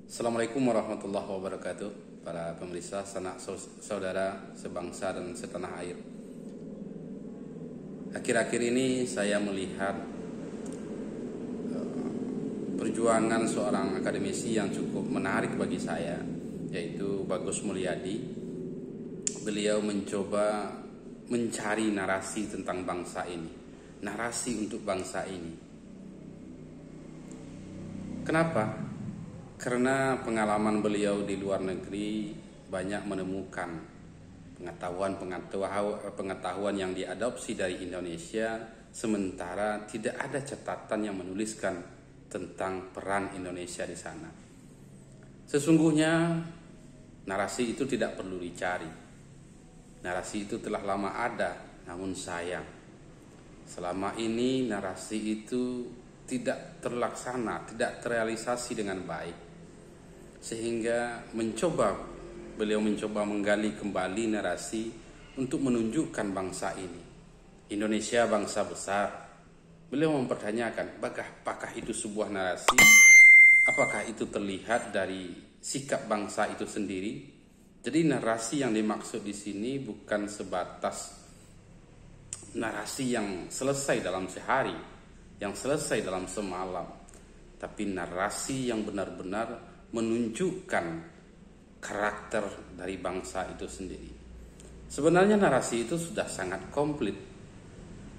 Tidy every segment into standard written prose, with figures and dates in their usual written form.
Assalamualaikum warahmatullahi wabarakatuh. Para pemirsa, sanak saudara sebangsa dan setanah air. Akhir-akhir ini saya melihat perjuangan seorang akademisi yang cukup menarik bagi saya, yaitu Bagus Mulyadi. Beliau mencoba mencari narasi tentang bangsa ini, narasi untuk bangsa ini. Kenapa? Karena pengalaman beliau di luar negeri banyak menemukan pengetahuan yang diadopsi dari Indonesia, sementara tidak ada catatan yang menuliskan tentang peran Indonesia di sana. Sesungguhnya narasi itu tidak perlu dicari. Narasi itu telah lama ada, namun sayang, selama ini narasi itu tidak terlaksana, tidak terrealisasi dengan baik. Sehingga beliau mencoba menggali kembali narasi untuk menunjukkan bangsa ini, Indonesia bangsa besar. Beliau mempertanyakan, apakah itu sebuah narasi? Apakah itu terlihat dari sikap bangsa itu sendiri? Jadi narasi yang dimaksud di sini bukan sebatas narasi yang selesai dalam sehari, yang selesai dalam semalam, tapi narasi yang benar-benar menunjukkan karakter dari bangsa itu sendiri. Sebenarnya narasi itu sudah sangat komplit,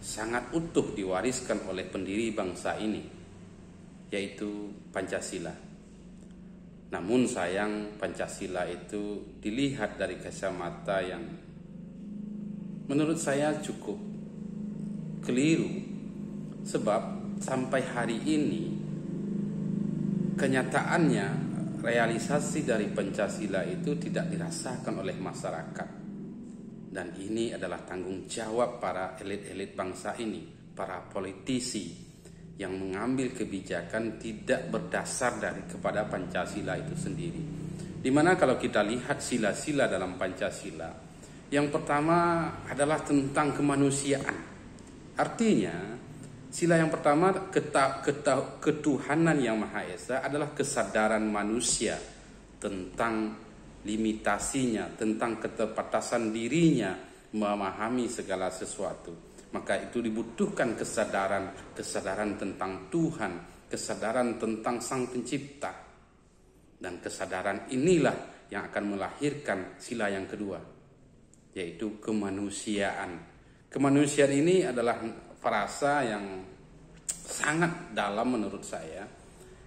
sangat utuh diwariskan oleh pendiri bangsa ini, yaitu Pancasila. Namun sayang, Pancasila itu dilihat dari kacamata yang menurut saya cukup keliru. Sebab sampai hari ini kenyataannya realisasi dari Pancasila itu tidak dirasakan oleh masyarakat. Dan ini adalah tanggung jawab para elit-elit bangsa ini, para politisi yang mengambil kebijakan tidak berdasar kepada Pancasila itu sendiri. Dimana kalau kita lihat sila-sila dalam Pancasila, yang pertama adalah tentang kemanusiaan. Artinya sila yang pertama, ketuhanan yang Maha Esa, adalah kesadaran manusia tentang limitasinya, tentang keterbatasan dirinya memahami segala sesuatu. Maka itu dibutuhkan kesadaran tentang Tuhan, kesadaran tentang Sang Pencipta. Dan kesadaran inilah yang akan melahirkan sila yang kedua, yaitu kemanusiaan. Kemanusiaan ini adalah frasa yang sangat dalam menurut saya,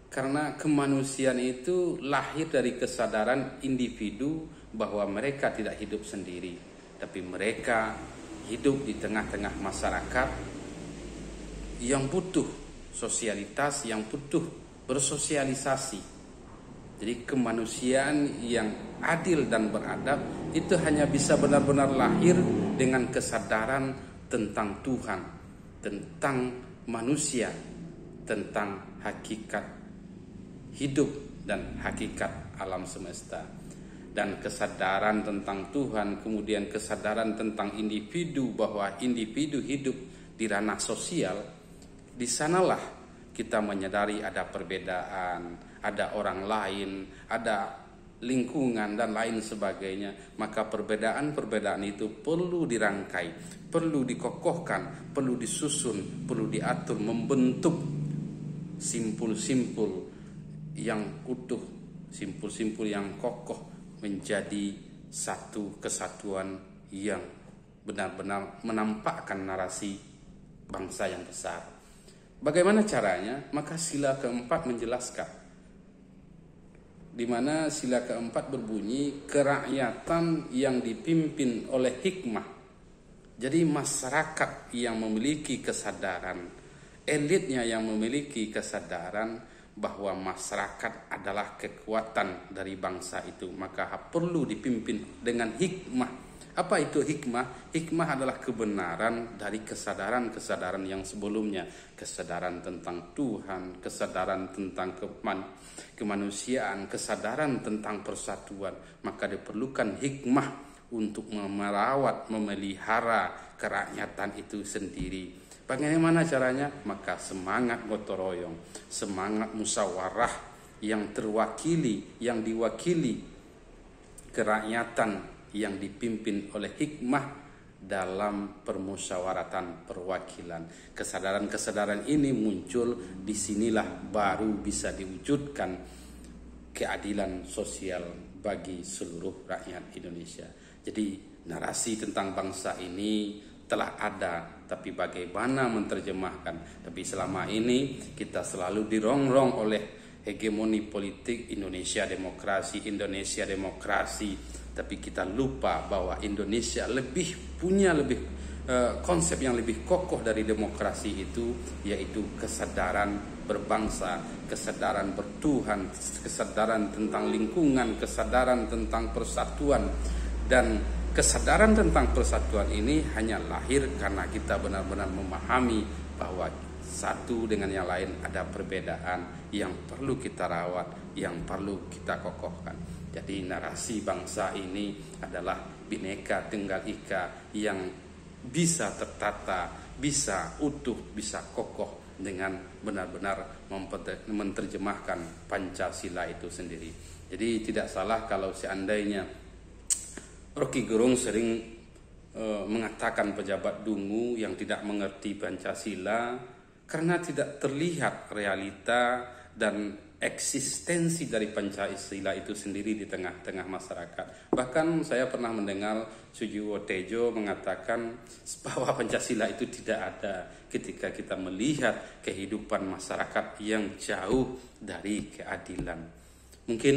karena kemanusiaan itu lahir dari kesadaran individu bahwa mereka tidak hidup sendiri, tapi mereka hidup di tengah-tengah masyarakat yang butuh sosialitas, yang butuh bersosialisasi. Jadi kemanusiaan yang adil dan beradab itu hanya bisa benar-benar lahir dengan kesadaran tentang Tuhan, tentang manusia, tentang hakikat hidup dan hakikat alam semesta. Dan kesadaran tentang Tuhan, kemudian kesadaran tentang individu, bahwa individu hidup di ranah sosial. Di sanalah kita menyadari ada perbedaan, ada orang lain, ada lingkungan dan lain sebagainya. Maka perbedaan-perbedaan itu perlu dirangkai, perlu dikokohkan, perlu disusun, perlu diatur, membentuk simpul-simpul yang utuh, simpul-simpul yang kokoh, menjadi satu kesatuan yang benar-benar menampakkan narasi bangsa yang besar. Bagaimana caranya? Maka sila keempat menjelaskan, di mana sila keempat berbunyi kerakyatan yang dipimpin oleh hikmah. Jadi masyarakat yang memiliki kesadaran, elitnya yang memiliki kesadaran bahwa masyarakat adalah kekuatan dari bangsa itu, maka perlu dipimpin dengan hikmah. Apa itu hikmah? Hikmah adalah kebenaran dari kesadaran-kesadaran yang sebelumnya. Kesadaran tentang Tuhan, kesadaran tentang kemanusiaan, kesadaran tentang persatuan. Maka diperlukan hikmah untuk merawat, memelihara kerakyatan itu sendiri. Bagaimana caranya? Maka semangat gotong royong, semangat musyawarah yang terwakili, yang diwakili kerakyatan yang dipimpin oleh hikmah dalam permusyawaratan perwakilan. Kesadaran-kesadaran ini muncul, disinilah baru bisa diwujudkan keadilan sosial bagi seluruh rakyat Indonesia. Jadi narasi tentang bangsa ini telah ada, tapi bagaimana menerjemahkan? Tapi selama ini kita selalu dirongrong oleh hegemoni politik Indonesia demokrasi, tapi kita lupa bahwa Indonesia punya konsep yang lebih kokoh dari demokrasi itu, yaitu kesadaran berbangsa, kesadaran bertuhan, kesadaran tentang lingkungan, kesadaran tentang persatuan. Dan kesadaran tentang persatuan ini hanya lahir karena kita benar-benar memahami bahwa satu dengan yang lain ada perbedaan yang perlu kita rawat, yang perlu kita kokohkan. Jadi narasi bangsa ini adalah Bhinneka Tunggal Ika yang bisa tertata, bisa utuh, bisa kokoh dengan benar-benar menerjemahkan Pancasila itu sendiri. Jadi tidak salah kalau seandainya Rocky Gerung sering mengatakan pejabat dungu yang tidak mengerti Pancasila karena tidak terlihat realita dan eksistensi dari Pancasila itu sendiri di tengah-tengah masyarakat. Bahkan saya pernah mendengar Sujiwo Tejo mengatakan bahwa Pancasila itu tidak ada ketika kita melihat kehidupan masyarakat yang jauh dari keadilan. Mungkin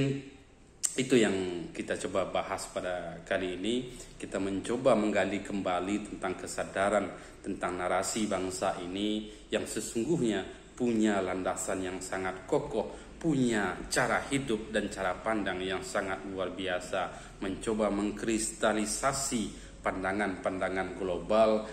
itu yang kita coba bahas pada kali ini. Kita mencoba menggali kembali tentang kesadaran, tentang narasi bangsa ini yang sesungguhnya punya landasan yang sangat kokoh, punya cara hidup dan cara pandang yang sangat luar biasa, mencoba mengkristalisasi pandangan-pandangan global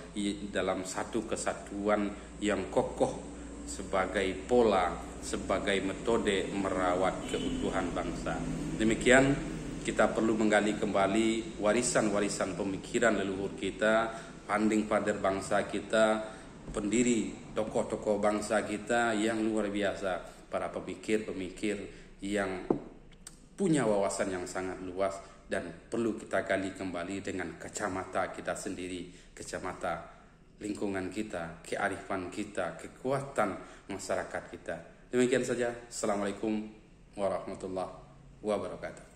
dalam satu kesatuan yang kokoh sebagai pola, sebagai metode merawat keutuhan bangsa. Demikian kita perlu menggali kembali warisan-warisan pemikiran leluhur kita, founding father bangsa kita, pendiri tokoh-tokoh bangsa kita yang luar biasa, para pemikir-pemikir yang punya wawasan yang sangat luas dan perlu kita gali kembali dengan kacamata kita sendiri, kacamata lingkungan kita, kearifan kita, kekuatan masyarakat kita. Demikian saja. Assalamualaikum warahmatullahi wabarakatuh.